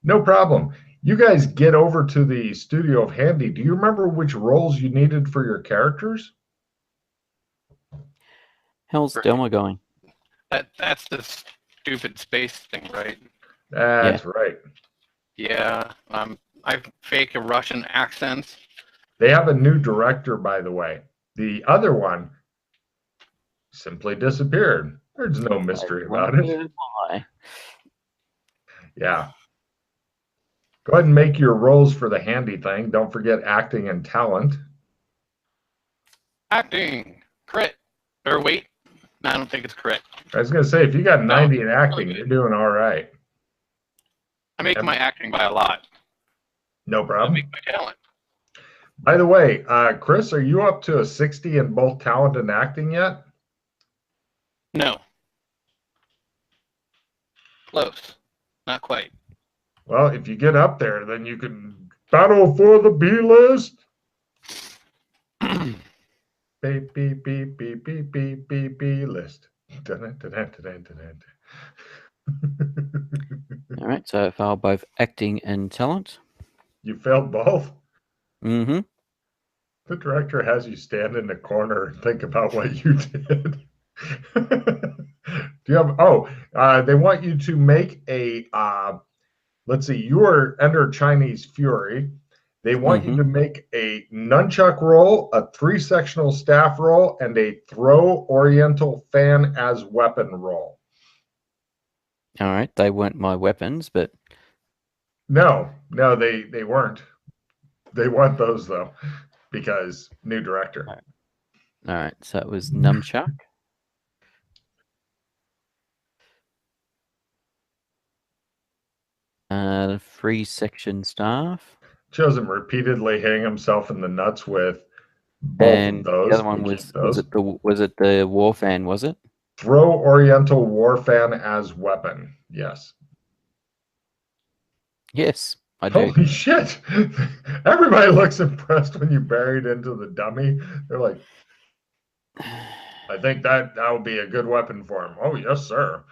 No problem. You guys get over to the studio of Handy. Do you remember which roles you needed for your characters? How's Delma going? That's the stupid space thing, right? That's right. Yeah. I fake a Russian accent. They have a new director, by the way. The other one simply disappeared. There's no mystery about it. Why? Yeah. Go ahead and make your rolls for the Handy thing. Don't forget acting and talent. Acting. Crit. Or wait. No, I don't think it's crit. I was going to say, if you got 90 in acting, you're doing all right. I make my acting by a lot. No problem. I make my talent. By the way, Chris, are you up to a 60 in both talent and acting yet? No. Close. Not quite. Well, if you get up there, then you can battle for the B list. Beep, beep, beep, beep, beep, beep, beep, B list. All right, so I failed both acting and talent. You failed both? Mm-hmm. The director has you stand in the corner and think about what you did. Do you have, they want you to make a, let's see, you are under Chinese Fury. They want you to make a nunchuck roll, a 3-sectional staff roll, and a throw oriental fan as weapon roll. All right, they weren't my weapons, but... No, they weren't. They want those, though, because new director. All right, so it was nunchuck. Free section staff. Chose him repeatedly hitting himself in the nuts with both and of those. The other one was it the war fan, was it? Throw oriental war fan as weapon. Yes. Yes, I do. Holy shit. Everybody looks impressed when you bury it into the dummy. They're like, I think that would be a good weapon for him. Oh, yes, sir.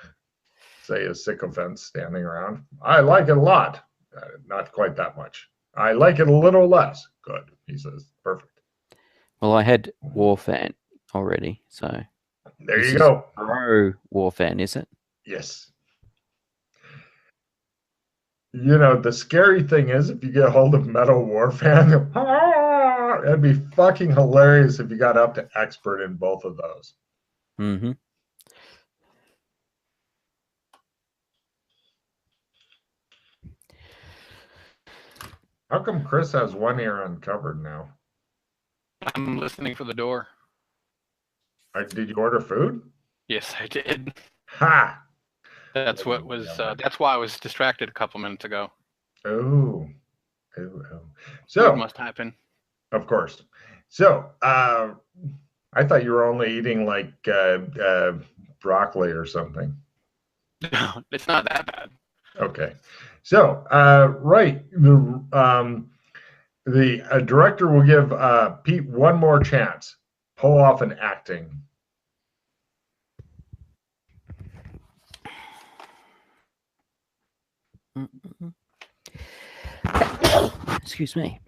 Say a sycophant standing around. I like it a lot. Not quite that much. I like it a little less. Good, he says. Perfect. Well, I had war fan already, so there you go. Pro war fan, is it? Yes. You know, the scary thing is if you get a hold of Metal War fan, it'd be fucking hilarious if you got up to expert in both of those. Mm-hmm. How come Chris has one ear uncovered now? I'm listening for the door. Did you order food? Yes, I did. Ha! That's what was. That's why I was distracted a couple minutes ago. Oh. So food must happen. Of course. So I thought you were only eating like broccoli or something. No, it's not that bad. Okay. So right, the director will give Pete one more chance. Pull off an acting. Excuse me.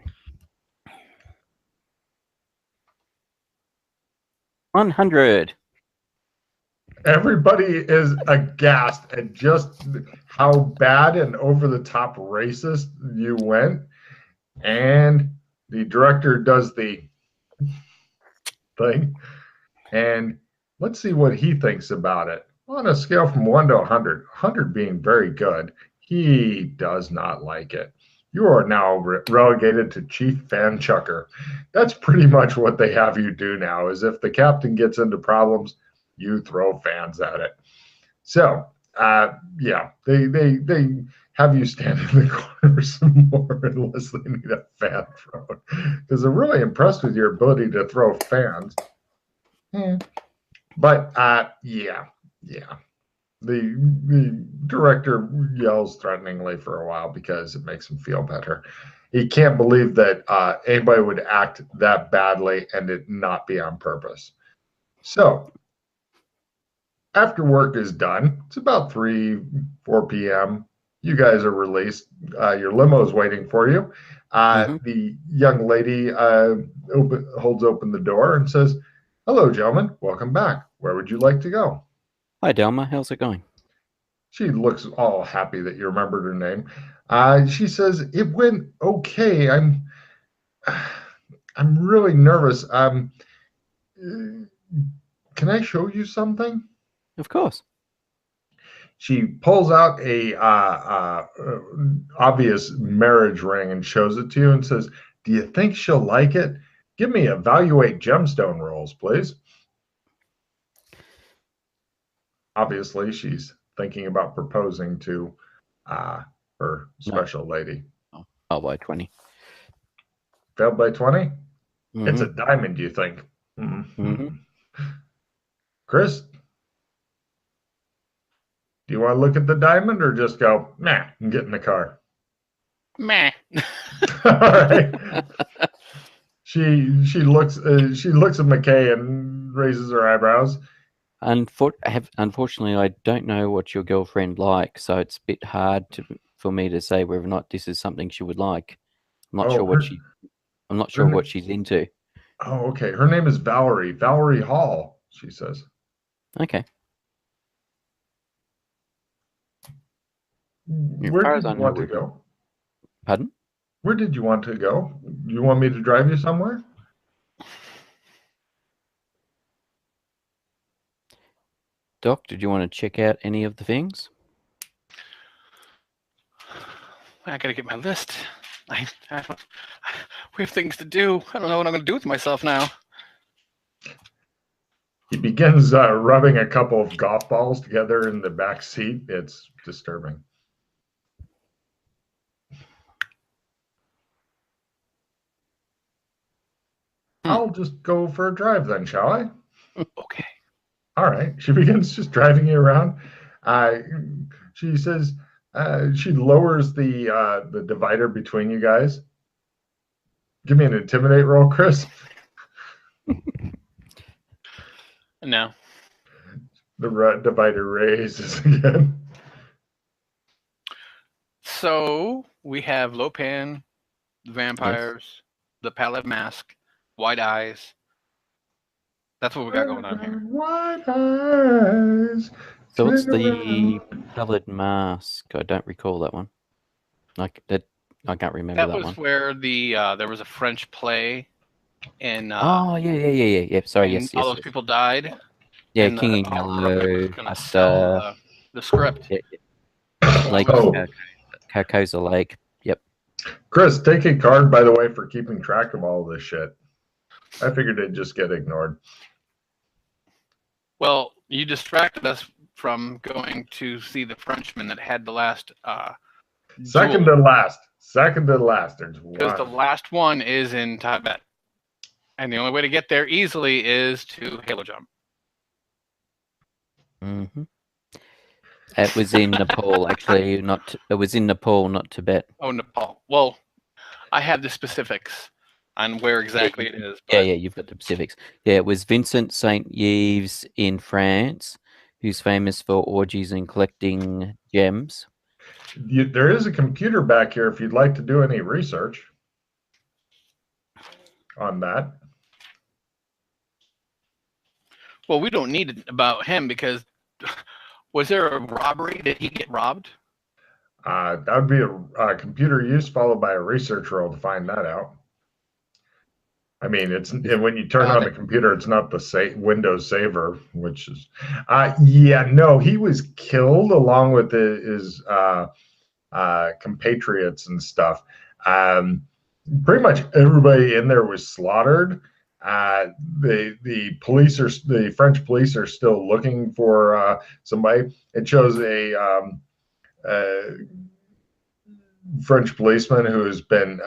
100. Everybody is aghast at just how bad and over the top racist you went. And the director does the thing. And let's see what he thinks about it. On a scale from 1 to 100, 100 being very good, he does not like it. You are now relegated to chief fan chucker. That's pretty much what they have you do now, is if the captain gets into problems, you throw fans at it. So, yeah, they have you stand in the corner some more unless they need a fan thrown. Because they're really impressed with your ability to throw fans. Yeah. But, yeah. The director yells threateningly for a while because it makes him feel better. He can't believe that anybody would act that badly and it not be on purpose. So, after work is done, it's about 3, 4 p.m. You guys are released. Your limo is waiting for you. The young lady holds open the door and says, "Hello, gentlemen. Welcome back. Where would you like to go?" Hi, Delma. How's it going? She looks all happy that you remembered her name. She says, "It went okay. I'm really nervous. Can I show you something?" Of course. She pulls out a obvious marriage ring and shows it to you and says, "Do you think she'll like it? Give me evaluate gemstone rolls, please." Obviously, she's thinking about proposing to her special lady. Oh, by 20. Failed by 20? It's a diamond, you think? Chris, do you want to look at the diamond or just go, nah, and get in the car? Meh. All right. She looks at McKay and raises her eyebrows. Unfortunately, I don't know what your girlfriend likes, so it's a bit hard for me to say whether or not this is something she would like. I'm not sure what she's into. Oh, okay. Her name is Valerie. Valerie Hall, she says. Okay. Where did you want to go? Pardon? Where did you want to go? You want me to drive you somewhere? Doc, did you want to check out any of the things? I gotta get my list. We have things to do. I don't know what I'm gonna do with myself now. He begins rubbing a couple of golf balls together in the back seat. It's disturbing. I'll just go for a drive then, shall I? Okay. All right. She begins just driving you around. She says she lowers the divider between you guys. Give me an intimidate roll, Chris. No. The divider raises again. So we have Lopan, the vampires, the pallid mask, white eyes. That's what we got going on here. White eyes. So what's the pallid mask? I don't recall that one. I can't remember that one. That was where there was a French play, and yeah. Sorry, yes. All those people died. Yeah, King in Yellow. Sell the script. Yeah. Lake Carcosa Lake. Yep. Chris, take a card, by the way, for keeping track of all this shit. I figured it'd just get ignored. Well, you distracted us from going to see the Frenchman that had the last Second to last. There's one. Because the last one is in Tibet. And the only way to get there easily is to halo jump. It was in Nepal, actually. It was in Nepal, not Tibet. Oh, Nepal. Well, I have the specifics on where exactly it is. But... Yeah, you've got the specifics. Yeah, it was Vincent St. Yves in France, who's famous for orgies and collecting gems. There is a computer back here if you'd like to do any research on that. Well, we don't need it about him because was there a robbery? Did he get robbed? That would be a computer use followed by a research roll to find that out. I mean, when you turn on the computer, it's not the Windows saver, which is, no, he was killed along with his compatriots and stuff. Pretty much everybody in there was slaughtered. The French police are still looking for somebody. It shows a French policeman who has been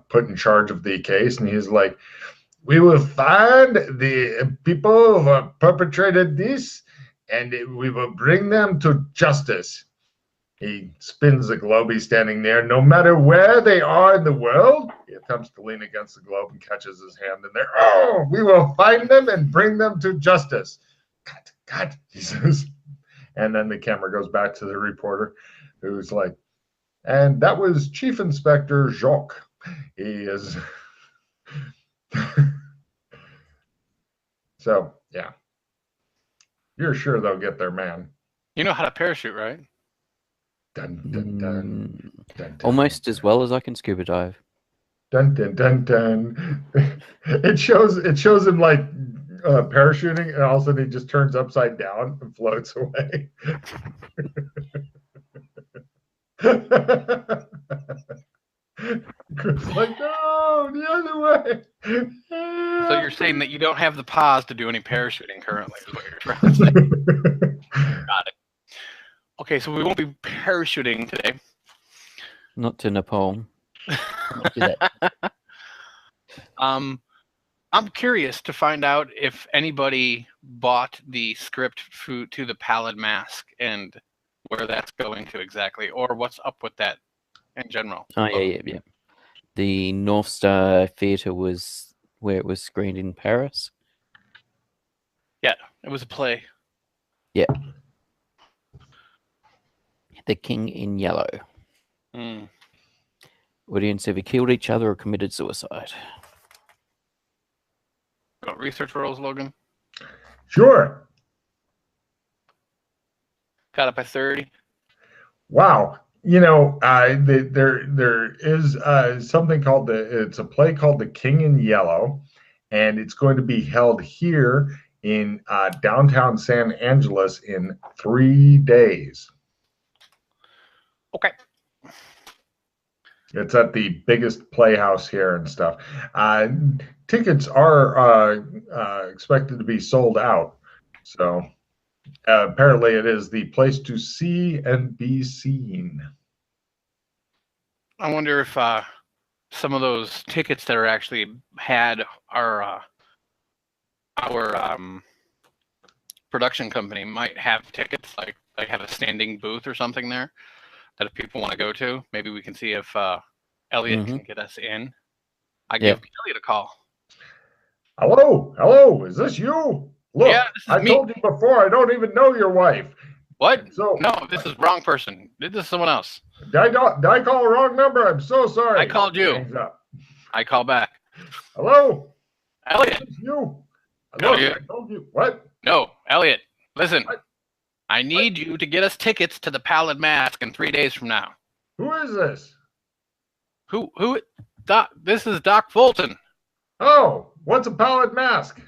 put in charge of the case, and he's like, "We will find the people who have perpetrated this, and we will bring them to justice." He spins the globe. He's standing there. No matter where they are in the world, he attempts to lean against the globe and catches his hand in there. "Oh, we will find them and bring them to justice." Cut, he says. And then the camera goes back to the reporter. who's like, and that was Chief Inspector Jacques. He is. So, yeah. You're sure they'll get their man. You know how to parachute, right? Dun, dun, dun, dun, dun, Almost dun, as well as I can scuba dive. dun, dun, dun, dun. It shows him like parachuting, and all of a sudden he just turns upside down and floats away. Chris like, no, the other way. So you're saying that you don't have the pause to do any parachuting currently, is what you're trying to say. Got it. Okay, so we won't be parachuting today. Not to Nepal. I'm curious to find out if anybody bought the script to the Pallid Mask and where that's going to exactly, or what's up with that in general. Oh, yeah. The North Star Theatre was where it was screened in Paris. Yeah, it was a play. Yeah. The King in Yellow. Mm. Audience either killed each other or committed suicide. Got research rolls, Logan? Sure. Got up at 30. Wow. You know, there is something called it's a play called The King in Yellow, and it's going to be held here in downtown San Angeles in 3 days. Okay. It's at the biggest playhouse here and stuff. Tickets are expected to be sold out. So apparently it is the place to see and be seen. I wonder if some of those tickets that are actually had our production company might have tickets, like they have a standing booth or something there that if people want to go to, maybe we can see if Elliot can get us in. I give Elliot a call. Hello, is this you? Look, yeah, this is I me. told you before, I don't even know your wife. What? So no, this is wrong person. This is someone else. Did I call a wrong number? I'm so sorry. I called you. Hangs up. I call back. Hello? Elliot. It's you. No, Look, I told you. What? No, Elliot, listen. What? I need you to get us tickets to the Pallid Mask in 3 days from now. Who is this? Who? Doc, this is Doc Fulton. Oh, what's a Pallid Mask?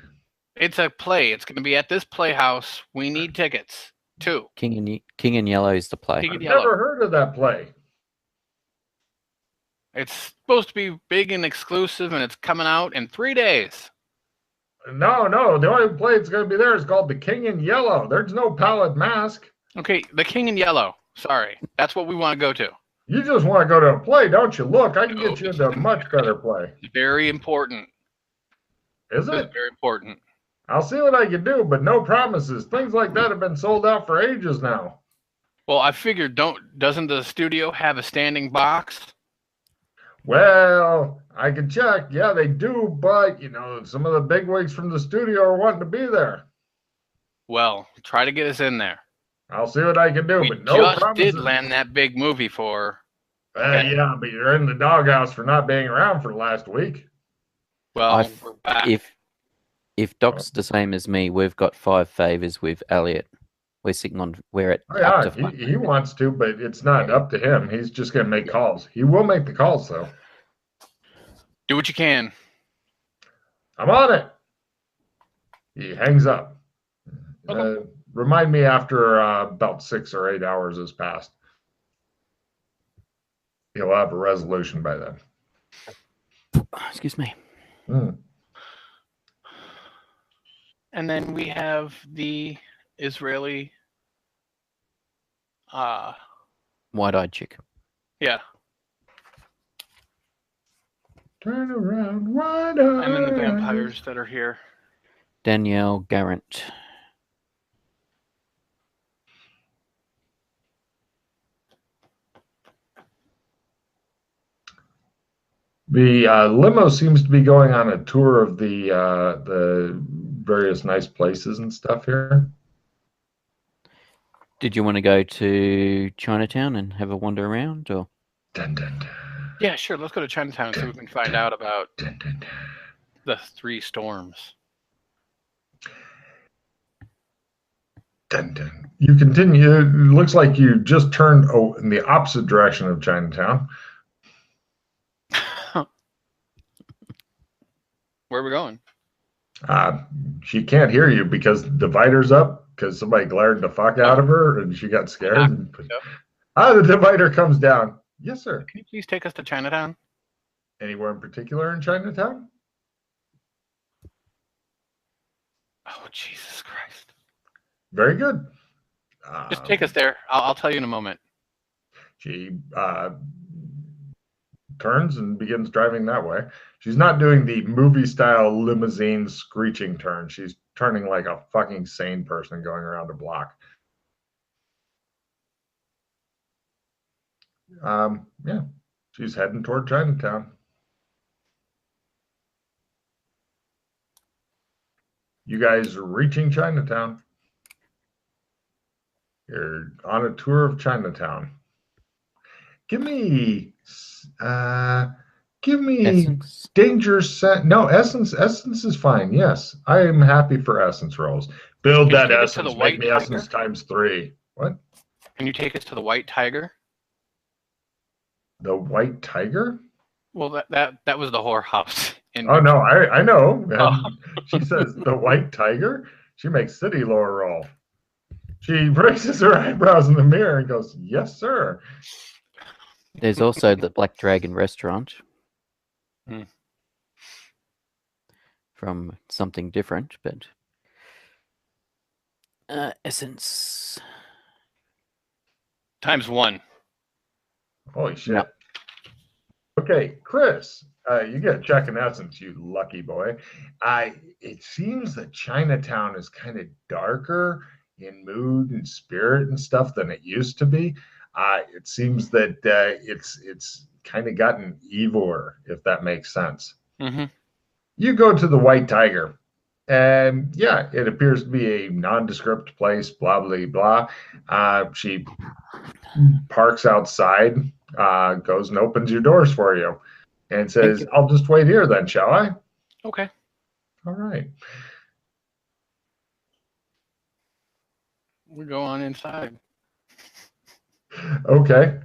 It's a play. It's going to be at this playhouse. We need tickets, too. King in Yellow is the play. I've never heard of that play. It's supposed to be big and exclusive, and it's coming out in 3 days. No. The only play that's going to be there is called The King in Yellow. There's no Pallid Mask. Okay, The King in Yellow. Sorry. That's what we want to go to. You just want to go to a play, don't you? Look, I can get you into a much better play. It's very important. Is it? It's very important. I'll see what I can do, but no promises. Things like that have been sold out for ages now. Well, I figured, doesn't the studio have a standing box? Well, I can check. Yeah, they do, but, some of the bigwigs from the studio are wanting to be there. Well, try to get us in there. I'll see what I can do, but no just promises. did land that big movie for. Yeah, but you're in the doghouse for not being around for the last week. Well, we're back. If Doc's the same as me, we've got 5 favors with Elliot. We're at up to he wants to, but it's not up to him. He's just going to make calls. He will make the calls, though. Do what you can. I'm on it. He hangs up. Okay. Remind me after about 6 or 8 hours has passed. He'll have a resolution by then. Excuse me. And then we have the Israeli wide-eyed chick. Yeah. Turn around, wide-eyed. And then the vampires that are here. Danielle Garrett. The limo seems to be going on a tour of the various nice places and stuff here. Did you want to go to Chinatown and have a wander around, or? Dun, dun, dun. Yeah, sure. Let's go to Chinatown and see if we can find out about Dun, dun, dun. the 3 storms. Dun, dun. You continue. It looks like you just turned in the opposite direction of Chinatown. Where are we going? She can't hear you because the divider's up because somebody glared the fuck out of her and she got scared. The divider comes down. Yes, sir. Can you please take us to Chinatown? Anywhere in particular in Chinatown? Oh, Jesus Christ. Very good. Just take us there. I'll tell you in a moment. She turns and begins driving that way. She's not doing the movie-style limousine screeching turn. She's turning like a fucking sane person going around a block. Yeah, she's heading toward Chinatown. You guys are reaching Chinatown. You're on a tour of Chinatown. Give me Essence? danger set. No, essence. Essence is fine. Yes, I am happy for essence rolls. Build that essence. Make me essence times 3. What? Can you take us to the White Tiger? The White Tiger? Well, that was the whorehouse. Oh no, I know. And she says the White Tiger. She makes city lore roll. She raises her eyebrows in the mirror and goes, "Yes, sir." There's also the Black Dragon restaurant. From something different, but essence times 1. Holy shit. Yep. Okay, Chris, you get a check in essence, you lucky boy. It seems that Chinatown is kind of darker in mood and spirit and stuff than it used to be. It seems that it's kind of gotten eviler, if that makes sense. Mm-hmm. You go to the White Tiger, and yeah, it appears to be a nondescript place, blah, blah, blah. She parks outside, goes and opens your doors for you, and says, "I'll just wait here then, shall I?" Okay. All right. We go on inside. Okay.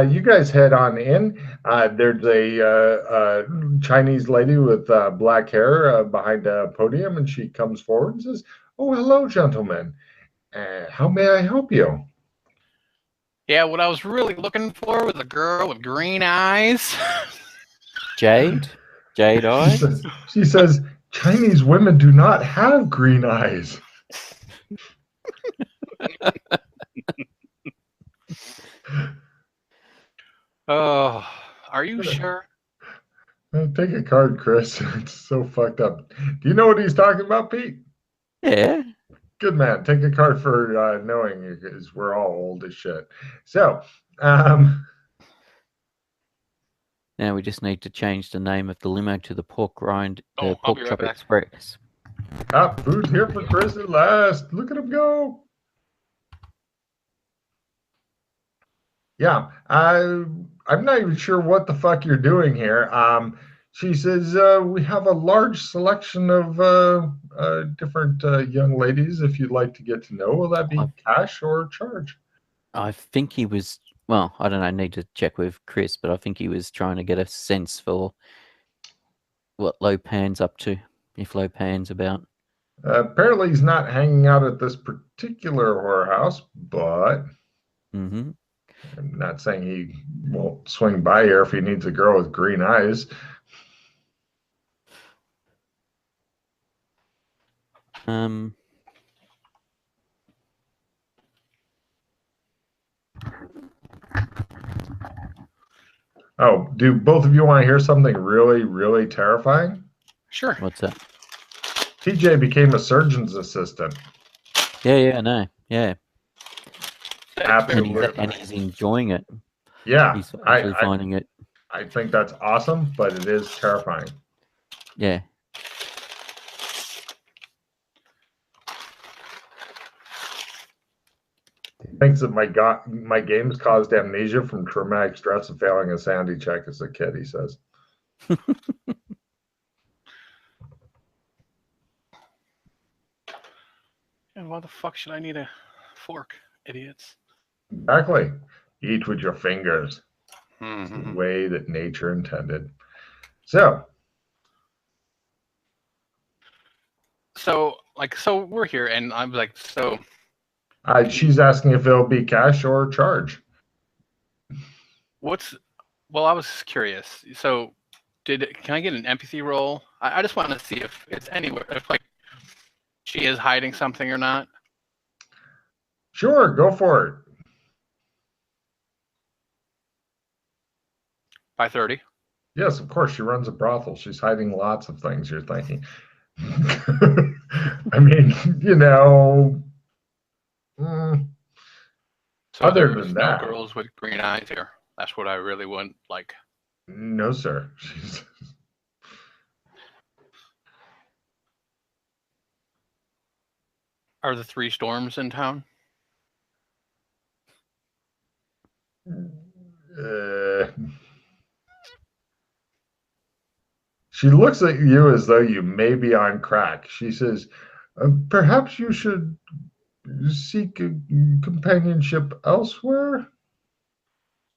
You guys head on in. There's a Chinese lady with black hair behind a podium, and she comes forward and says, "Oh, hello, gentlemen. How may I help you?" Yeah, what I was really looking for was a girl with green eyes. Jade? Jade eyes? She says, "Chinese women do not have green eyes." Oh, are you sure? Take a card, Chris. It's so fucked up. Do you know what he's talking about, Pete? Yeah. Good man. Take a card for knowing, because we're all old as shit. So, now we just need to change the name of the limo to the Pork Chop right Express. Food's here for Chris at last. Look at him go. Yeah, I'm not even sure what the fuck you're doing here. She says, we have a large selection of different young ladies if you'd like to get to know. Will that be cash or charge? I think he was, well, I don't know, I need to check with Chris, but I think he was trying to get a sense for what Lopan's up to, if Lopan's about. Apparently he's not hanging out at this particular whorehouse, but I'm not saying he won't swing by here if he needs a girl with green eyes. Oh, do both of you want to hear something really, really terrifying? Sure. What's that? TJ became a surgeon's assistant. Yeah, I know. Yeah. Absolutely. And he's enjoying it. Yeah. He's actually finding it. I think that's awesome, but it is terrifying. Yeah. thinks that my games caused amnesia from traumatic stress of failing a sanity check as a kid, he says. And why the fuck should I need a fork, idiots? Exactly. Eat with your fingers. It's the Mm-hmm. way that nature intended. So we're here, and I'm like, so. she's asking if it'll be cash or charge. Well, I was curious. So, can I get an empathy roll? I just want to see if it's anywhere, if like she is hiding something or not. Sure, go for it. By 30. Yes, of course. She runs a brothel. She's hiding lots of things, you're thinking. I mean, So other there's than no that, girls with green eyes here. That's what I really want. Like, no, sir. are the 3 storms in town? She looks at you as though you may be on crack. She says, perhaps you should seek companionship elsewhere?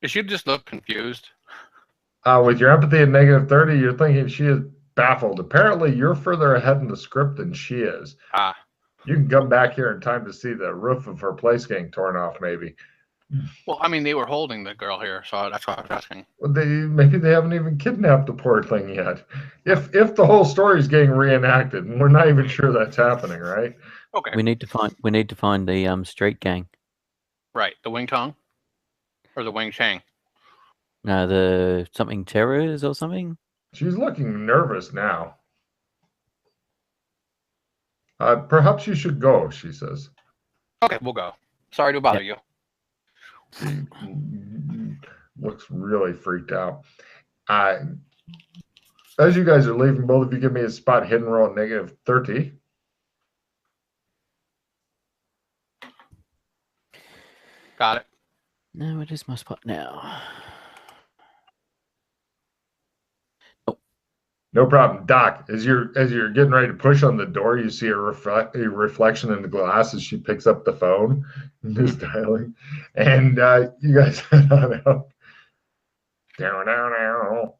Is she just look confused? With your empathy at -30, you're thinking she is baffled. Apparently, you're further ahead in the script than she is. You can come back here in time to see the roof of her place getting torn off, maybe. Well, I mean, they were holding the girl here, so that's why I was asking. Maybe they haven't even kidnapped the poor thing yet. If the whole story is getting reenacted, and we're not even sure that's happening, right? Okay. We need to find the street gang. Right, the Wing Tong or the Wing Chang. No, the something terrors or something. She's looking nervous now. Perhaps you should go, she says. Okay, we'll go. Sorry to bother you. She looks really freaked out. As you guys are leaving, both of you give me a spot hidden roll at -30. Got it. No, it is my spot now. No problem, Doc. As you're getting ready to push on the door, you see a reflection in the glass as she picks up the phone and is dialing, and you guys head on out. Down.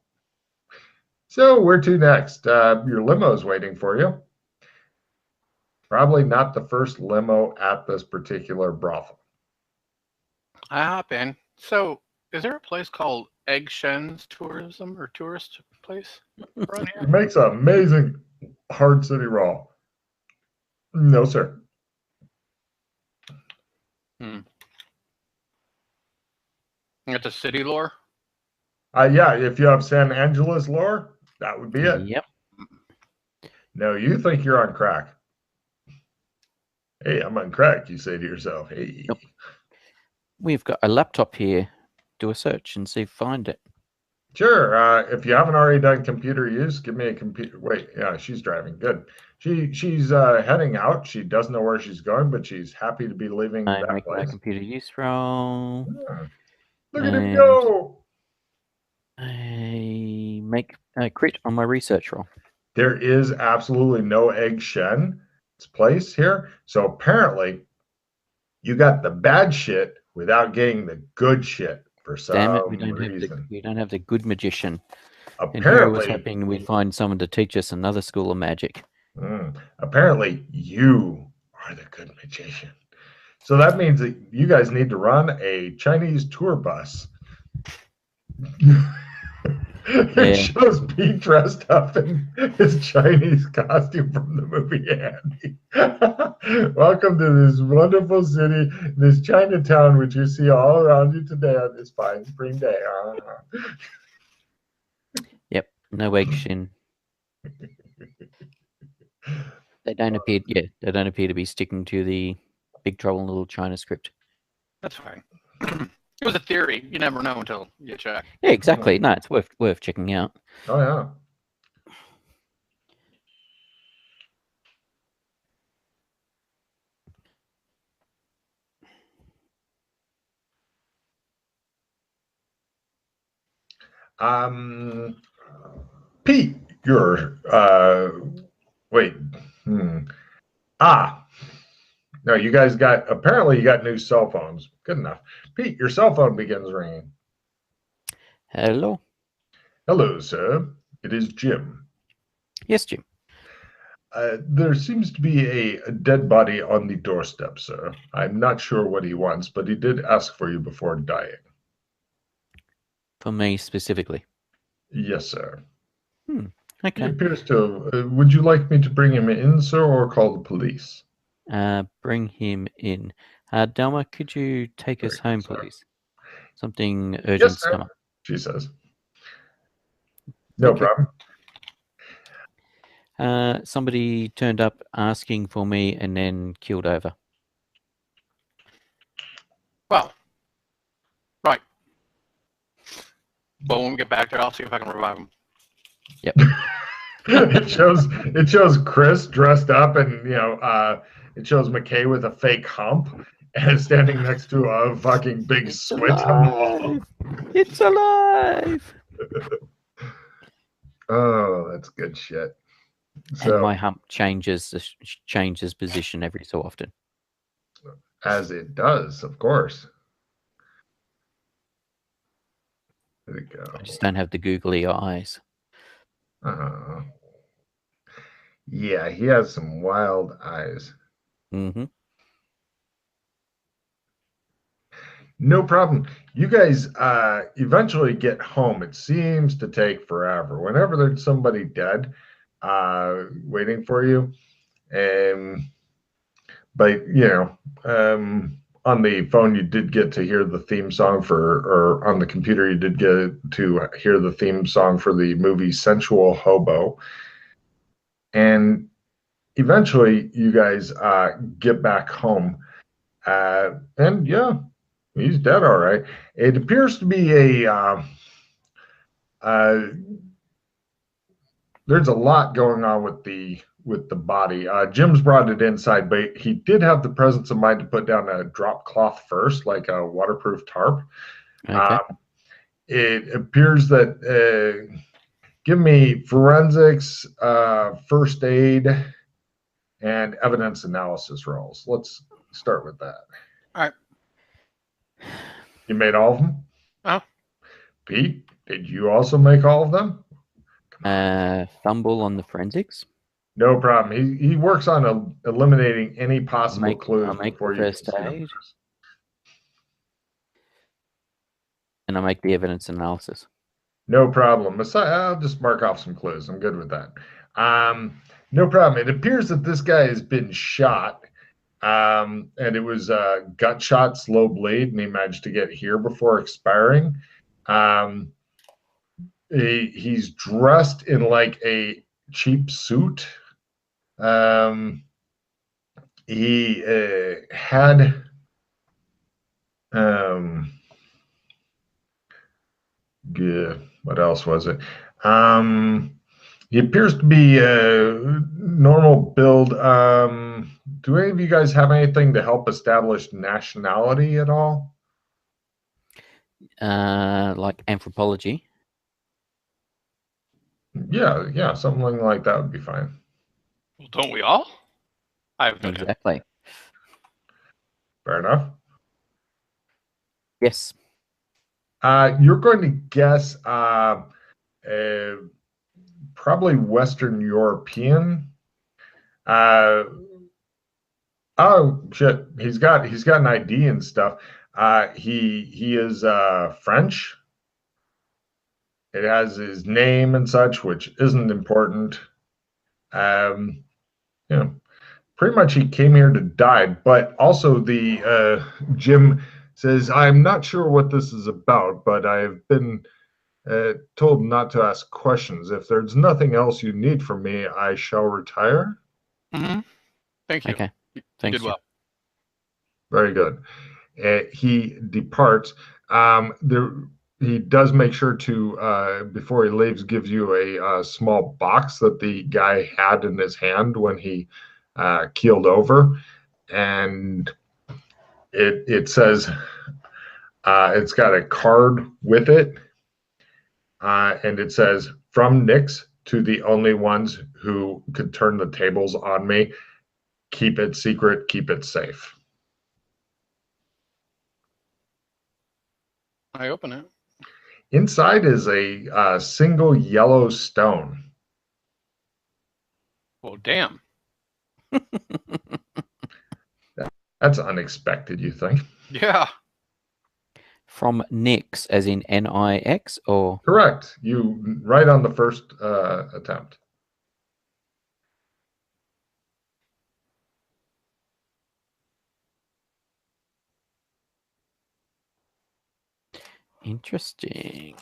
So where to next? Your limo's waiting for you. Probably not the first limo at this particular brothel. I hop in. So, is there a place called Egg Shen's Tourism or Tourist Place around It here? makes an amazing hard city roll. No, sir. It's a city lore? Yeah, if you have San Angela's lore, that would be it. Yep. No, you think you're on crack. Hey, I'm on crack, you say to yourself. Hey. Nope. We've got a laptop here. Do a search and see find it. Sure. If you haven't already done computer use, give me a computer. Wait, yeah, she's driving. Good. She's heading out. She doesn't know where she's going, but she's happy to be leaving I'm that making my place. computer use roll. Yeah. Look at him go. I make a crit on my research roll. There is absolutely no Egg Shen's place here. So apparently, you got the bad shit without getting the good shit for some Damn it, reason. we don't have the good magician. Apparently, and here was hoping we'd find someone to teach us another school of magic. Apparently, you are the good magician. So that means that you guys need to run a Chinese tour bus. It shows Pete dressed up in his Chinese costume from the movie Andy. Welcome to this wonderful city, this Chinatown, which you see all around you today on this fine spring day. Yep, no Egg Shen. They don't appear. Yeah, they don't appear to be sticking to the Big Trouble in Little China script. That's fine. It was a theory. You never know until you check. Yeah, exactly. No, it's worth checking out. Oh yeah. Um, Pete, you're wait. Ah, no, you guys got apparently you got new cell phones. Good enough. Pete, your cell phone begins ringing. Hello. Hello, sir. It is Jim. Yes, Jim. There seems to be a dead body on the doorstep, sir. I'm not sure what he wants, but he did ask for you before dying. For me specifically. Yes, sir. He Okay. appears to. Would you like me to bring him in, sir, or call the police? Bring him in. Delma, could you take us home, please? Something Yes, urgent's sir, come up. she says. No problem. Somebody turned up asking for me and then killed over. Well, right. But when we get back there, I'll see if I can revive him. Yep. it shows Chris dressed up, and it shows McKay with a fake hump and standing next to a fucking big switch on the wall. It's alive. Oh, that's good shit. So, and my hump changes position every so often. As it does, of course. There we go. I just don't have the googly eyes. Yeah, he has some wild eyes. Mm-hmm. No problem. You guys eventually get home. It seems to take forever. Whenever there's somebody dead waiting for you. But, on the phone, you did get to hear the theme song or on the computer, you did get to hear the theme song for the movie Sensual Hobo. And eventually, you guys get back home. And yeah, he's dead, all right. It appears to be there's a lot going on with the body. Jim's brought it inside, but he did have the presence of mind to put down a drop cloth first, like a waterproof tarp. Okay. It appears that give me forensics, first aid, and evidence analysis rolls. Let's start with that. All right. You made all of them? Oh. Pete, did you also make all of them? Fumble on the forensics. No problem. He works on eliminating any possible clues before you first aid. And I make the evidence analysis. No problem. I'll just mark off some clues. I'm good with that. No problem. It appears that this guy has been shot, and it was a gut shot, slow bleed, and he managed to get here before expiring. He's dressed in like a cheap suit. He had what else was it? He appears to be a normal build. Do any of you guys have anything to help establish nationality at all? Like anthropology. Yeah, something like that would be fine. Well, don't we all? I have no idea. Exactly. Fair enough. Yes. You're going to guess probably Western European. Oh shit, he's got an ID and stuff. He is French. It has his name and such, which isn't important. Pretty much he came here to die, but also the Jim says, I'm not sure what this is about, but I've been told not to ask questions. If there's nothing else you need from me, I shall retire. Mm-hmm. Thank you. Okay. Thanks. You did well. Very good. He departs. He does make sure to, before he leaves, gives you a small box that the guy had in his hand when he keeled over. And it says, it's got a card with it. and it says, "From Nyx to the only ones who could turn the tables on me. Keep it secret. Keep it safe." I open it. Inside is a single yellow stone. Well, damn. That's unexpected, you think? Yeah. From Nyx, as in Nix, or Correct. You right on the first attempt. interesting.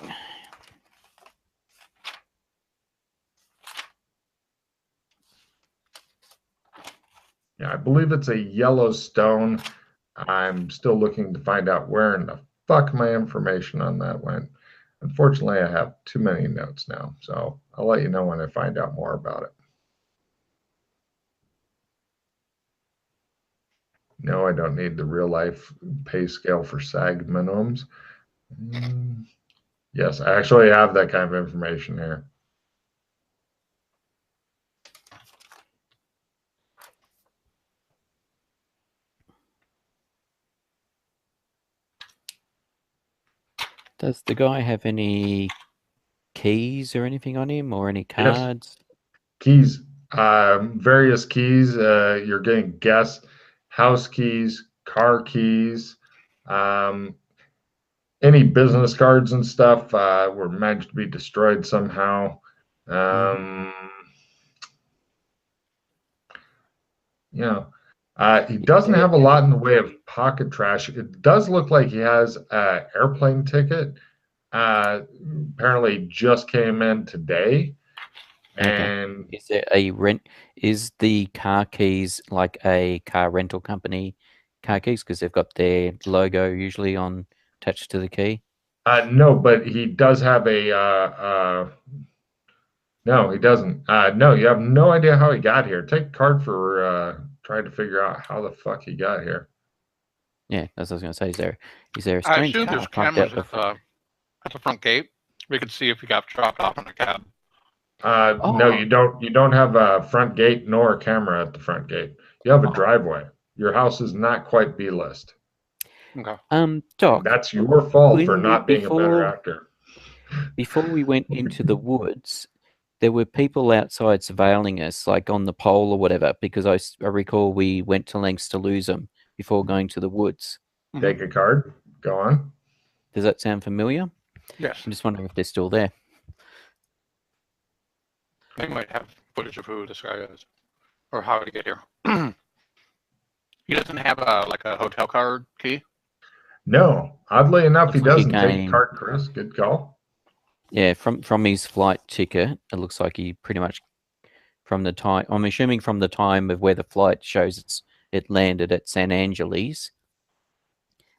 Yeah, I believe it's a yellow stone. I'm still looking to find out where in the fuck my information on that went. Unfortunately, I have too many notes now, so I'll let you know when I find out more about it. No, I don't need the real life pay scale for SAG minimums. Yes, I actually have that kind of information here. Does the guy have any keys or anything on him, or any cards? Yes. Keys, various keys. You're getting guest house keys, car keys, any business cards and stuff were meant to be destroyed somehow. You know, he doesn't have a lot in the way of pocket trash. It does look like he has an airplane ticket. Apparently, just came in today. And is there a rent? Is the car keys like a car rental company car keys, because they've got their logo usually on attached to the key? no, but he does have a. No, he doesn't. No, you have no idea how he got here. Take a card for trying to figure out how the fuck he got here. Yeah, that's what I was going to say. Is there a I strange assume car there's parked cameras out at the front gate. We could see if he got dropped off in a cab. No, you don't. You don't have a front gate nor a camera at the front gate. You have a driveway. Your house is not quite B list. Okay. Doc, That's your fault for not being a better actor. Before we went into the woods, there were people outside surveilling us, like on the pole or whatever, because I recall we went to lengths to lose them before going to the woods. Take a card. Go on. Does that sound familiar? Yes. I'm just wondering if they're still there. They might have footage of who this guy is or how to get here. He doesn't have like a hotel card key? No. Oddly enough, he Looks like he doesn't. Take a came- card, Chris. Good call. Yeah, from his flight ticket, it looks like he pretty much from the time. I'm assuming from the time of where the flight shows it landed at San Angeles,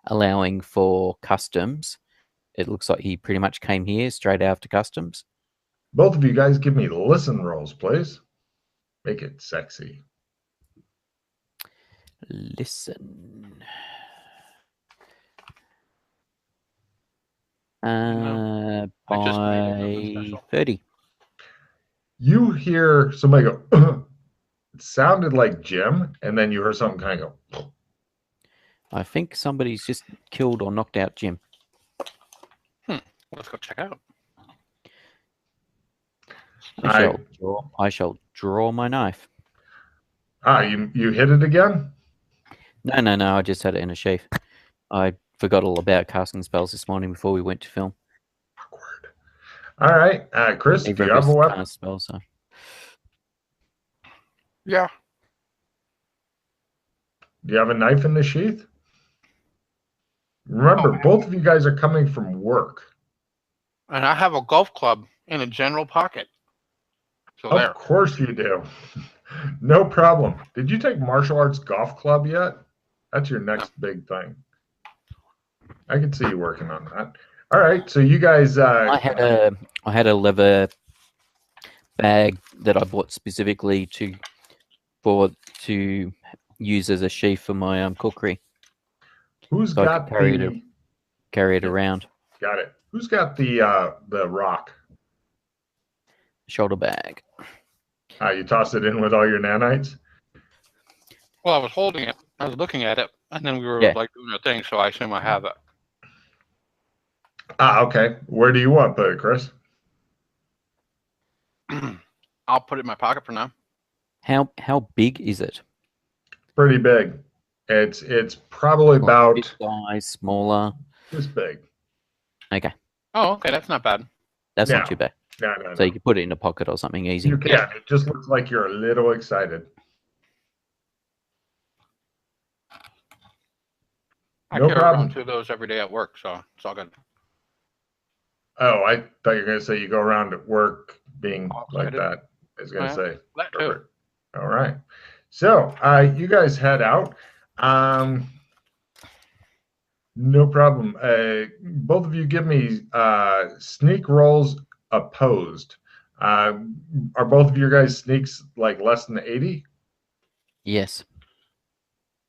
allowing for customs. It looks like he pretty much came here straight after customs. Both of you guys give me listen rolls, please. Make it sexy. Listen. I just made it. Nothing By special. 30. You hear somebody go, it sounded like Jim, and then you heard something kind of go, I think somebody's just killed or knocked out Jim. Let's go check out. I shall draw my knife. you hit it again? No, I just had it in a sheath. I forgot all about casting spells this morning before we went to film. Awkward. All right, Chris, do you have a weapon? Spell, so. Yeah. Do you have a knife in the sheath? Remember, both of you guys are coming from work. And I have a golf club in a general pocket. So Of course you do. No problem. Did you take martial arts golf club yet? That's your next big thing. I can see you working on that. All right, so you guys. I had a leather bag that I bought specifically to use as a sheath for my cookery. Who's so got carry it around? Got it. Who's got the rock? shoulder bag. You toss it in with all your nanites? Well, I was holding it. I was looking at it, and then we were Yeah. like doing a thing, so I assume I have it. Okay. Where do you want to put it, Chris? I'll put it in my pocket for now. How big is it? Pretty big. It's probably Like about this size, smaller. this big. Okay, Oh, okay, that's not bad. that's No. not too bad. No. So you can put it in a pocket or something easy. You can. It just looks like you're a little excited. I No carry problem. around 2 of those every day at work, so it's all good. Oh, I thought you were going to say you go around at work being All like excited. that. I was going to say. That too. Perfect. All right. So you guys head out. No problem. Both of you give me sneak rolls opposed. Are both of your guys sneaks like less than 80? Yes.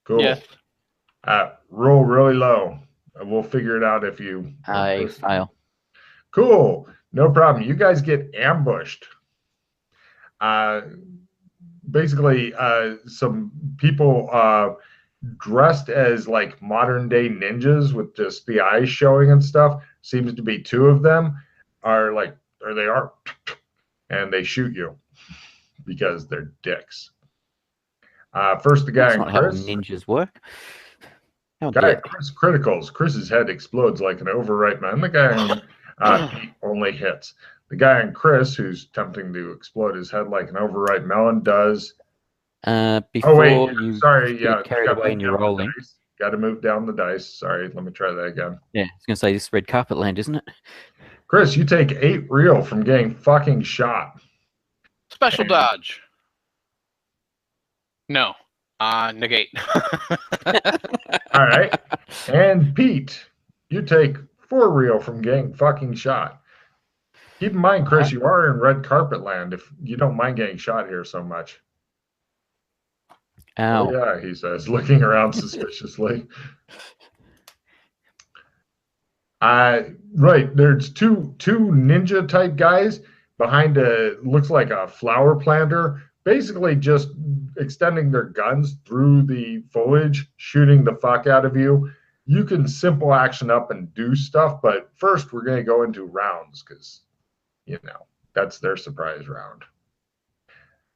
Cool. Yes. Roll really low. We'll figure it out if you. I fail. Cool. No problem. You guys get ambushed. Basically, some people dressed as like modern day ninjas with just the eyes showing and stuff. Seems to be 2 of them are like, or they are, and they shoot you because they're dicks. First, the guy That's in not how Chris. ninjas work. How Guy dare at Chris criticals. Chris's head explodes like an overripe man. The guy in Pete only hits. The guy in Chris, who's attempting to explode his head like an overripe melon, does. before you sorry, get carried away and you're rolling. Got to move down the dice. Sorry, let me try that again. Yeah, I was going to say this is red carpet land, isn't it? Chris, you take 8 real from getting fucking shot. Special dodge. No. Negate. All right. And Pete, you take 4 real from getting fucking shot. Keep in mind, Chris, you are in red carpet land if you don't mind getting shot here so much. Ow. Oh, yeah, he says, looking around suspiciously. Right, there's two ninja type guys behind looks like a flower planter, basically just extending their guns through the foliage, shooting the fuck out of you. You can simple action up and do stuff, but first we're going to go into rounds because, that's their surprise round.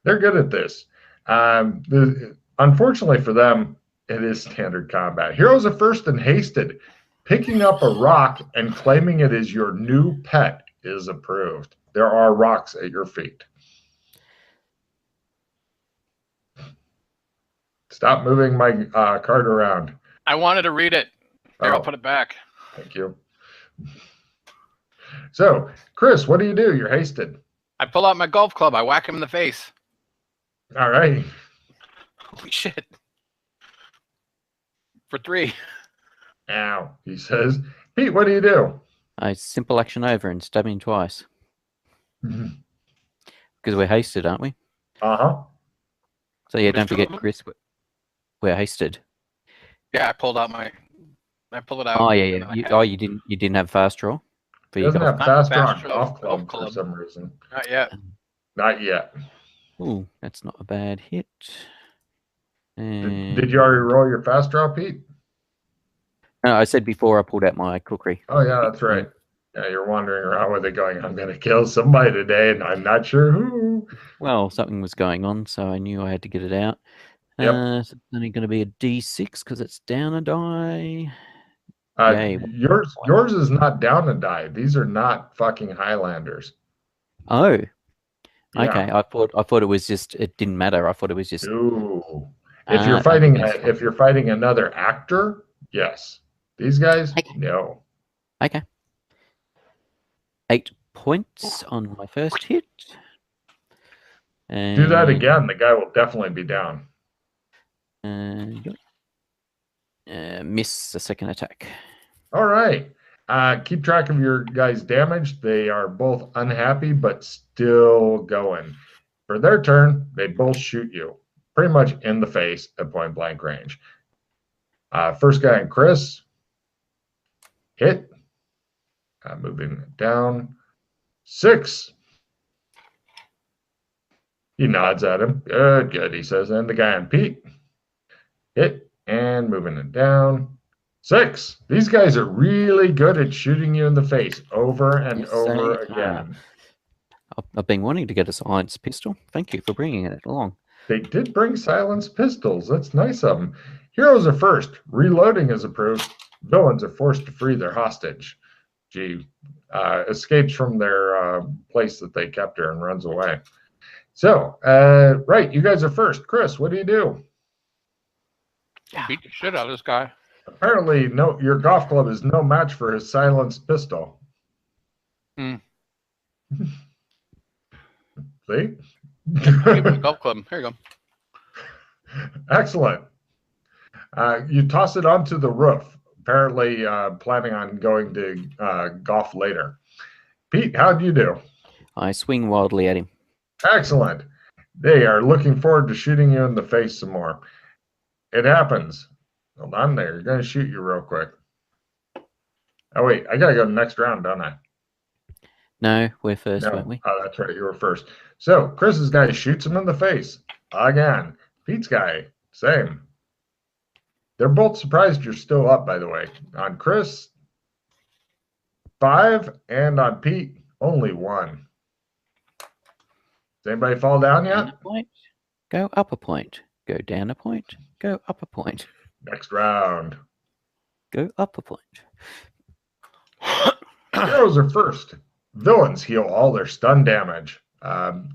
They're good at this. Unfortunately for them, it is standard combat. Heroes are first and hasted. Picking up a rock and claiming it is your new pet is approved. There are rocks at your feet. Stop moving my card around. I wanted to read it. Here, I'll Oh, put it back. thank you. So, Chris, what do? You're hasted. I pull out my golf club. I whack him in the face. All right. Holy shit. For 3. Ow, he says. Pete, what do you do? I simple action over and stab him twice. Because we're hasted, aren't we? Uh-huh. So yeah, don't forget, Chris, we're hasted. Yeah, I pulled it out. Oh yeah. You didn't have fast draw? He doesn't have fast draw on golf club golf club for some reason. Not yet. Not yet. Ooh, that's not a bad hit. And Did you already roll your fast draw, Pete? no, I said before I pulled out my cookery. Oh, yeah, that's right. Yeah, you're wandering around with it going, I'm going to kill somebody today, and I'm not sure who. Well, something was going on, so I knew I had to get it out. Yep. So it's only going to be a D6 because it's down a die. Yours is not down a die. These are not fucking Highlanders. Oh, Yeah. okay. I thought it was just. It didn't matter. I thought it was just. Ooh. If you're fighting another actor, yes. These guys, Okay. no. Okay. 8 points on my first hit. And Do that again. The guy will definitely be down. Miss the second attack. All right. Keep track of your guys' damage. They are both unhappy, but still going. For their turn, they both shoot you pretty much in the face at point blank range. First guy in Chris. Hit. Moving it down. 6. He nods at him. Good, good, he says. And the guy on Pete. Hit and moving it down. 6. These guys are really good at shooting you in the face over and Yes, over they again. I've been wanting to get a silenced pistol. Thank you for bringing it along. They did bring silenced pistols. That's nice of them. Heroes are first. Reloading is approved. Villains are forced to free their hostage. She escapes from their place that they kept her and runs away. So, right, you guys are first. Chris, what do you do? Beat the shit out of this guy. Apparently, no, your golf club is no match for his silenced pistol. Hmm. See? Give him a golf club. Here you go. Excellent. You toss it onto the roof, apparently planning on going to golf later. Pete, how'd you do? I swing wildly at him. Excellent. They are looking forward to shooting you in the face some more. It happens. Hold on there. You're going to shoot you real quick. Oh, wait. I got to go to the next round, don't I? No, we're first, No. weren't we? Oh, that's right. You were first. So Chris's guy shoots him in the face. Again. Pete's guy, same. They're both surprised you're still up, by the way. On Chris, 5, and on Pete, only 1. Does anybody fall down Down yet? a point, go up a point. Go down a point, go up a point. Next round. Go up a point. Heroes are first. Villains heal all their stun damage.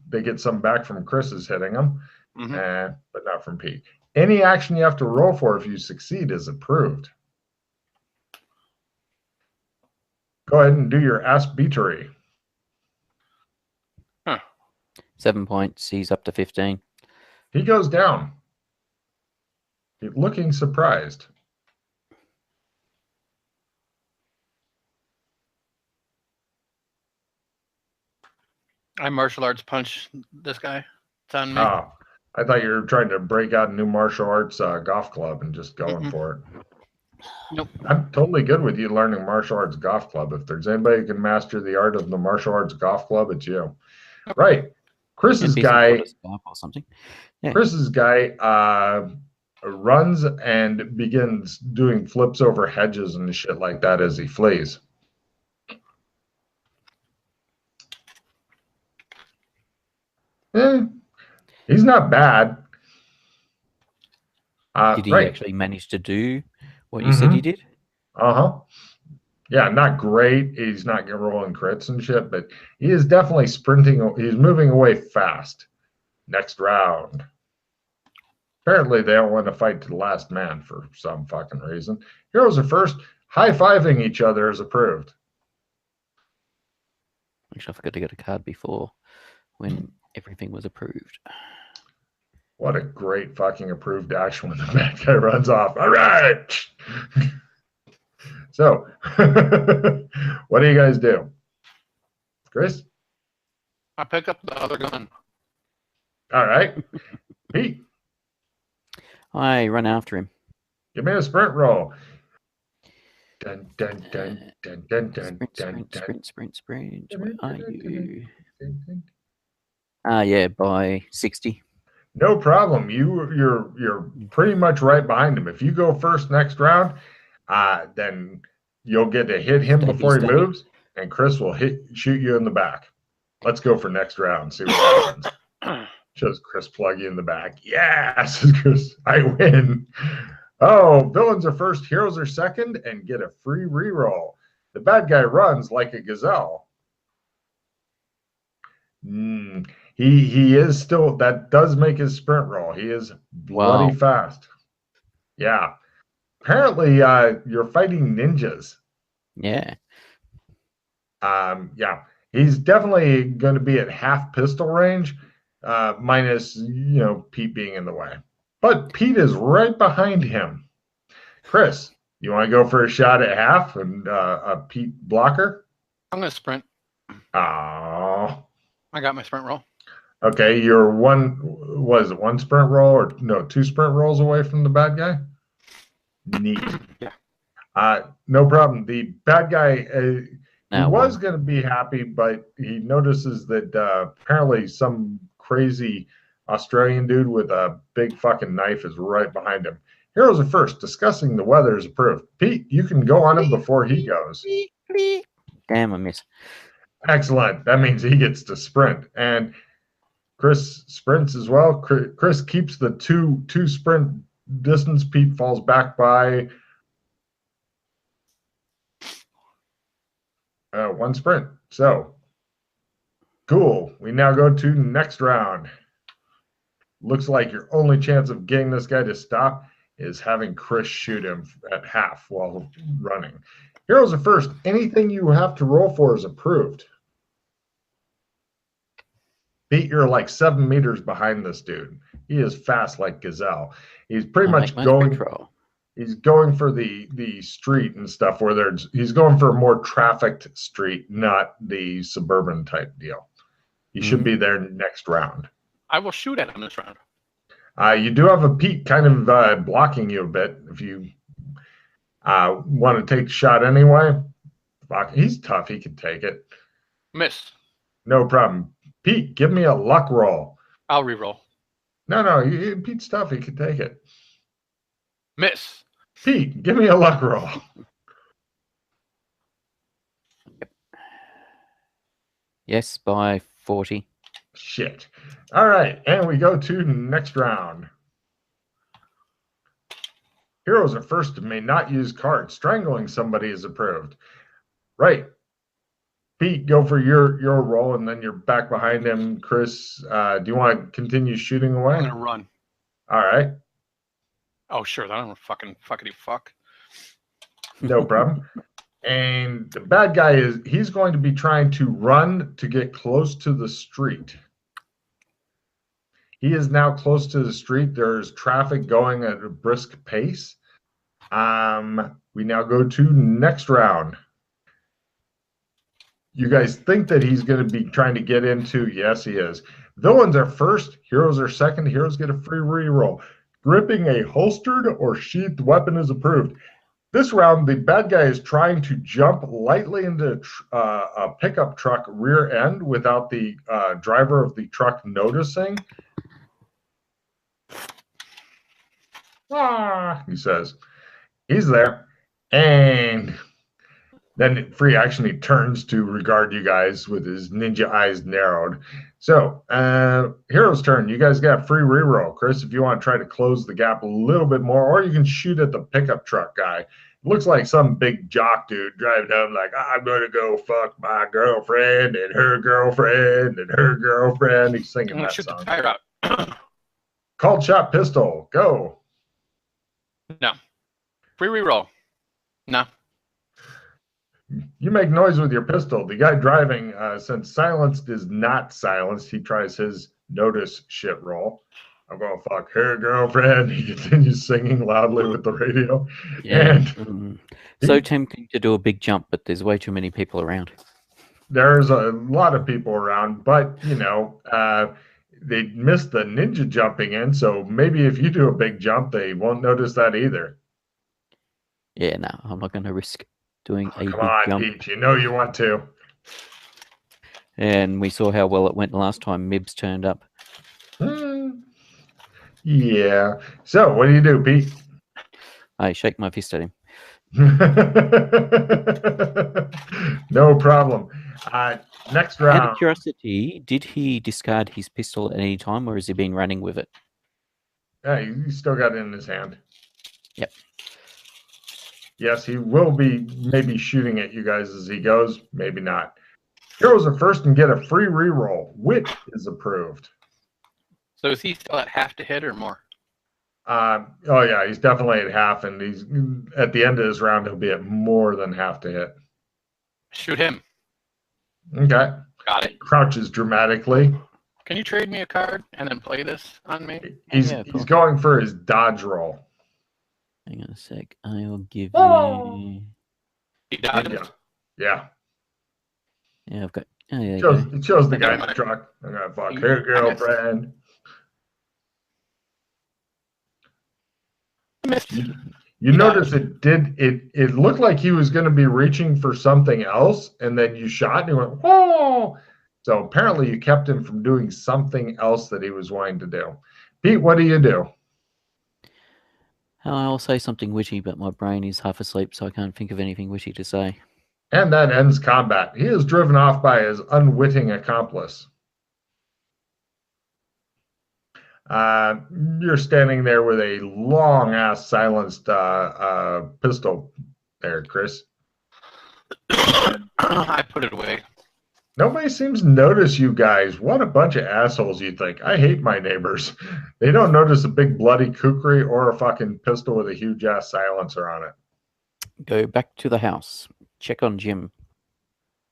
They get some back from Chris's hitting them, but not from Pete. Any action you have to roll for if you succeed is approved. Go ahead and do your ass beatery. 7 points. He's up to 15. He goes down. He's looking surprised. I martial arts punch this guy. It's on me. Oh, I thought you were trying to break out a new martial arts golf club and just going for it. Nope. I'm totally good with you learning martial arts golf club. If there's anybody who can master the art of the martial arts golf club, it's you. Right. Chris's guy. Or something. Yeah. Chris's guy runs and begins doing flips over hedges and shit like that as he flees. He's not bad. Did he actually manage to do what you said he did? Yeah, not great. He's not rolling crits and shit, but he is definitely sprinting. He's moving away fast. Next round. Apparently, they don't want to fight to the last man for some fucking reason. Heroes are first. High-fiving each other is approved. Actually, I forgot to get a card before when everything was approved. What a great fucking approved action when the bad guy runs off. All right. So, what do you guys do? Chris? I pick up the other gun. All right. Pete? I run after him. Give me a sprint roll. Dun, dun, dun, dun, dun, dun, dun, dun. Sprint. Where are you? Yeah, by 60. No problem. You're pretty much right behind him. If you go first next round, then you'll get to hit him before he moves, and Chris will shoot you in the back. Let's go for next round. See what happens. Shows Chris plug you in the back. Yeah, says Chris. I win. Oh, villains are first, heroes are second, and get a free reroll. The bad guy runs like a gazelle. He is still, that does make his sprint roll. He is bloody fast. Yeah. Apparently, you're fighting ninjas. Yeah. Yeah. He's definitely going to be at half pistol range, minus, Pete being in the way. But Pete is right behind him. Chris, you want to go for a shot at half and a Pete blocker? I'm going to sprint. Oh. I got my sprint roll. Okay, you're one sprint roll or no, 2 sprint rolls away from the bad guy? Neat. Yeah. No problem. The bad guy was Now, going to be happy, but he notices that apparently some crazy Australian dude with a big fucking knife is right behind him. Heroes are first. Discussing the weather is approved. Pete, you can go on him before he goes. Damn, I miss. Excellent. That means he gets to sprint. And Chris sprints as well. Chris keeps the two sprint distance. Pete falls back by one sprint. So, cool. We now go to next round. Looks like your only chance of getting this guy to stop is having Chris shoot him at half while running. Heroes are first. Anything you have to roll for is approved. Pete, you're like 7 meters behind this dude. He is fast like gazelle. He's pretty much going. He's going for the street and stuff where he's going for a more trafficked street, not the suburban type deal. He should be there next round. I will shoot at him this round. You do have a Pete kind of blocking you a bit. If you want to take a shot anyway, he's tough. He can take it. Miss. No problem. Pete, give me a luck roll. I'll re-roll. No, Pete's tough. He can take it. Miss. Pete, give me a luck roll. Yes, by 40. Shit. All right, and we go to next round. Heroes are first and may not use cards. Strangling somebody is approved. Right. Pete, go for your roll, and then you're back behind him. Chris, do you want to continue shooting away? I'm going to run. All right. Oh, sure. I don't fucking fuckity fuck. No problem. And the bad guy he's going to be trying to run to get close to the street. He is now close to the street. There's traffic going at a brisk pace. We now go to next round. You guys think that he's going to be trying to get into? Yes, he is. Villains are first. Heroes are second. Heroes get a free reroll. Gripping a holstered or sheathed weapon is approved. This round, the bad guy is trying to jump lightly into a pickup truck rear end without the driver of the truck noticing. He says. He's there. And then free action, he turns to regard you guys with his ninja eyes narrowed. So, hero's turn. You guys got free reroll. Chris, if you want to try to close the gap a little bit more, or you can shoot at the pickup truck guy. It looks like some big jock dude driving down like, I'm going to go fuck my girlfriend and her girlfriend and her girlfriend. He's singing that shoot song. The tire out. Called shot pistol. Go. No. Free reroll. No. You make noise with your pistol. The guy driving, since silenced is not silenced, he tries his notice shit roll. I'm going to fuck her girlfriend. He continues singing loudly with the radio. Yeah. And so tempting to do a big jump, but there's way too many people around. There's a lot of people around, but, they missed the ninja jumping in, so maybe if you do a big jump, they won't notice that either. Yeah, no, I'm not going to risk doing a big Come on, jump. Pete, you know you want to. And we saw how well it went last time Mibs turned up. Yeah. So, what do, Pete? I shake my fist at him. No problem. Next round. Out of curiosity, did he discard his pistol at any time, or has he been running with it? Yeah, he still got it in his hand. Yep. Yes, he will be maybe shooting at you guys as he goes, maybe not. Heroes are first and get a free reroll. Wit is approved. So is he still at half to hit or more? Oh yeah, he's definitely at half, and he's at the end of this round he'll be at more than half to hit. Shoot him. Okay. Got it. Crouches dramatically. Can you trade me a card and then play this on me? He's going for his dodge roll. Hang on a sec. I will give you. He dodges. Yeah. Yeah, I've got. Oh, yeah, It shows the guy in the truck. I'm gonna fuck her girlfriend. You notice it looked like he was going to be reaching for something else, and then you shot and he went, whoa, So apparently you kept him from doing something else that he was wanting to do. Pete, what do you do? I'll say something witty, but my brain is half asleep, so I can't think of anything witty to say. And that ends combat. He is driven off by his unwitting accomplice. Uh, you're standing there with a long-ass silenced pistol there, Chris. I put it away. Nobody seems to notice you guys. What a bunch of assholes, you think. I hate my neighbors. They don't notice a big bloody kukri or a fucking pistol with a huge-ass silencer on it. Go back to the house. Check on Jim.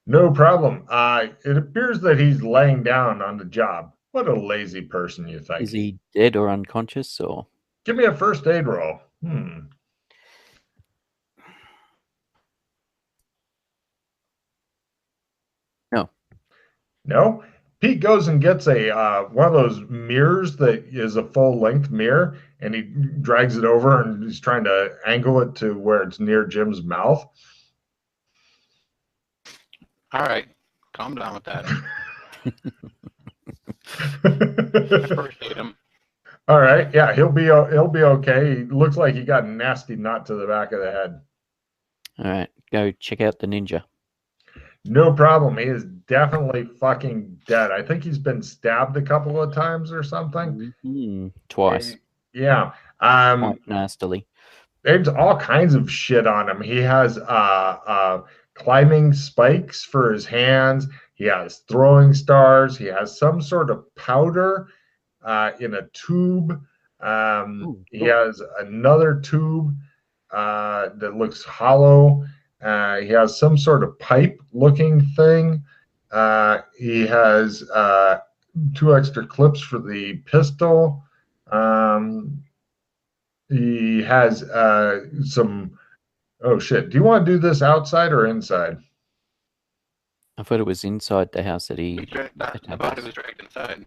No problem. It appears that he's laying down on the job. What a lazy person, you think. Is he dead or unconscious, or? Give me a first aid roll. No. No? Pete goes and gets a one of those mirrors that is a full-length mirror, and he drags it over, and he's trying to angle it to where it's near Jim's mouth. All right, calm down with that. I appreciate him. All right, yeah, he'll be okay. He looks like he got a nasty knot to the back of the head. All right, go check out the ninja. No problem. He is definitely fucking dead. I think he's been stabbed a couple of times or something. Twice. Yeah. Quite nastily. There's all kinds of shit on him. He has climbing spikes for his hands. He has throwing stars. He has some sort of powder in a tube. He has another tube that looks hollow. He has some sort of pipe-looking thing. He has 2 extra clips for the pistol. He has some. Oh shit! Do you want to do this outside or inside? I thought it was inside the house that he. The body was dragged inside.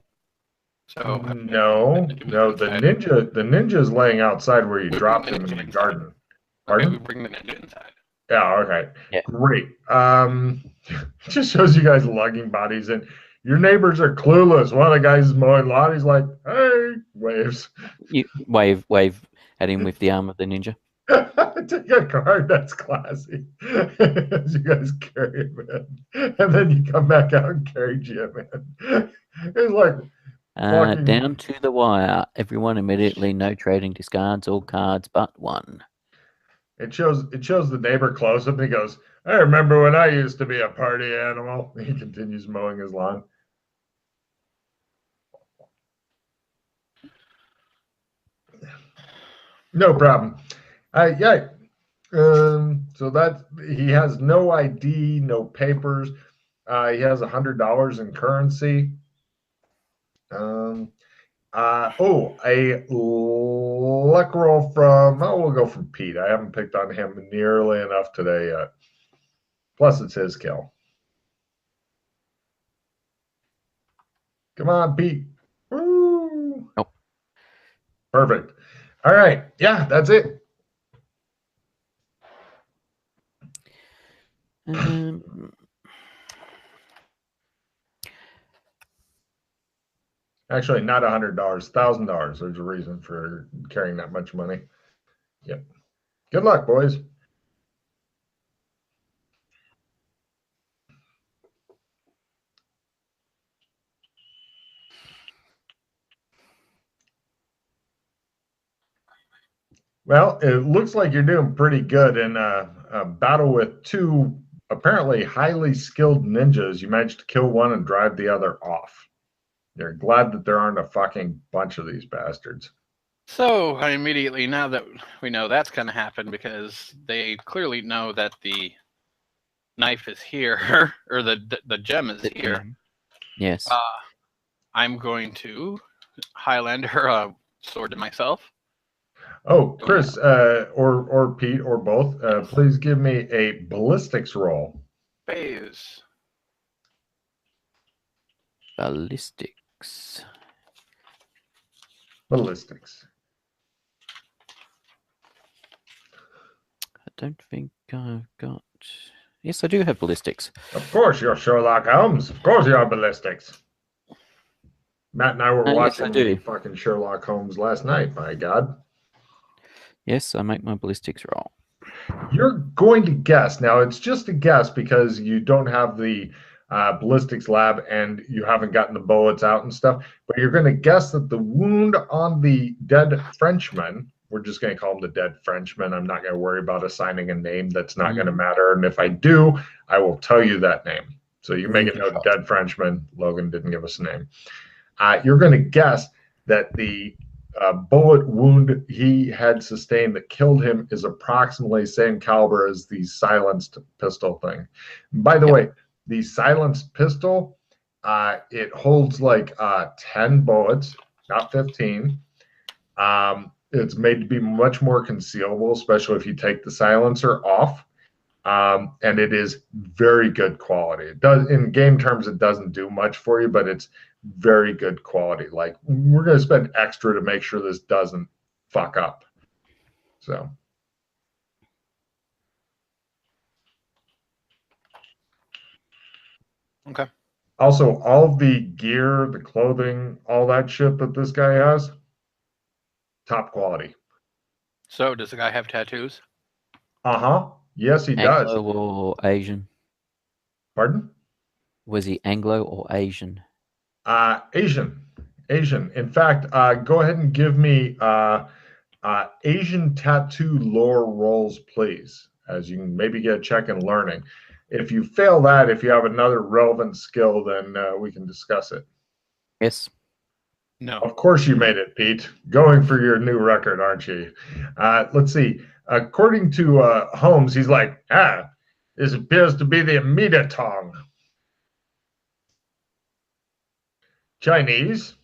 So no. The ninja is laying outside where you dropped him in the garden. Pardon? Okay, we bring the ninja inside. Yeah. Okay. Yeah. Great. It just shows you guys lugging bodies in. Your neighbors are clueless. One of the guys is mowing lawn. He's like, "Hey," waves. You wave at him with the arm of the ninja. Take a card. That's classy. As you guys carry him in, and then you come back out and carry Jim in. It's like fucking... down to the wire. Everyone immediately no trading, discards all cards but one. It shows the neighbor close up, and he goes, "I remember when I used to be a party animal." He continues mowing his lawn. No problem. Yeah. So that he has no ID, no papers. He has $100 in currency. A luck roll from. Oh, we'll go from Pete. I haven't picked on him nearly enough today yet. Plus, it's his kill. Come on, Pete. Woo! Oh. Perfect. All right. Yeah, that's it. Actually, not $100, $1,000. There's a reason for carrying that much money. Yep. Good luck, boys. Well, it looks like you're doing pretty good in a battle with 2 apparently highly skilled ninjas. You managed to kill one and drive the other off. You're glad that there aren't a fucking bunch of these bastards. So immediately, now that we know that's going to happen, because they clearly know that the knife is here, or the gem is here. Yes. I'm going to Highlander a sword to myself. Oh, Chris, or Pete, or both, please give me a ballistics roll. Phase. Ballistics. I don't think I've got Yes, I do have ballistics. Of course, you're Sherlock Holmes. Of course, you have ballistics. Matt and I were Yes, I watching do. fucking Sherlock Holmes last night. By God. Yes, I make my ballistics roll. You're going to guess. Now, it's just a guess because you don't have the ballistics lab and you haven't gotten the bullets out and stuff. But you're going to guess that the wound on the dead Frenchman, we're just going to call him the dead Frenchman. I'm not going to worry about assigning a name. That's not going to matter. And if I do, I will tell you that name. So you make a note, dead Frenchman. Logan didn't give us a name. You're going to guess that the bullet wound he had sustained that killed him is approximately same caliber as the silenced pistol thing. By the way, the silenced pistol, it holds like 10 bullets, not 15. It's made to be much more concealable, especially if you take the silencer off. And it is very good quality. It does, in game terms, it doesn't do much for you, but it's very good quality. Like, we're going to spend extra to make sure this doesn't fuck up. So. Okay. Also, all the gear, the clothing, all that shit that this guy has, top quality. So, does the guy have tattoos? Uh-huh. Yes, he does. Anglo or Asian? Pardon? Was he Anglo or Asian? Asian. Asian. In fact, go ahead and give me Asian tattoo lore rolls, please, as you can maybe get a check in learning. If you fail that, if you have another relevant skill, then we can discuss it. Yes. No. Of course you made it, Pete. Going for your new record, aren't you? Let's see. According to Holmes, he's like, this appears to be the Amida tongue. Chinese.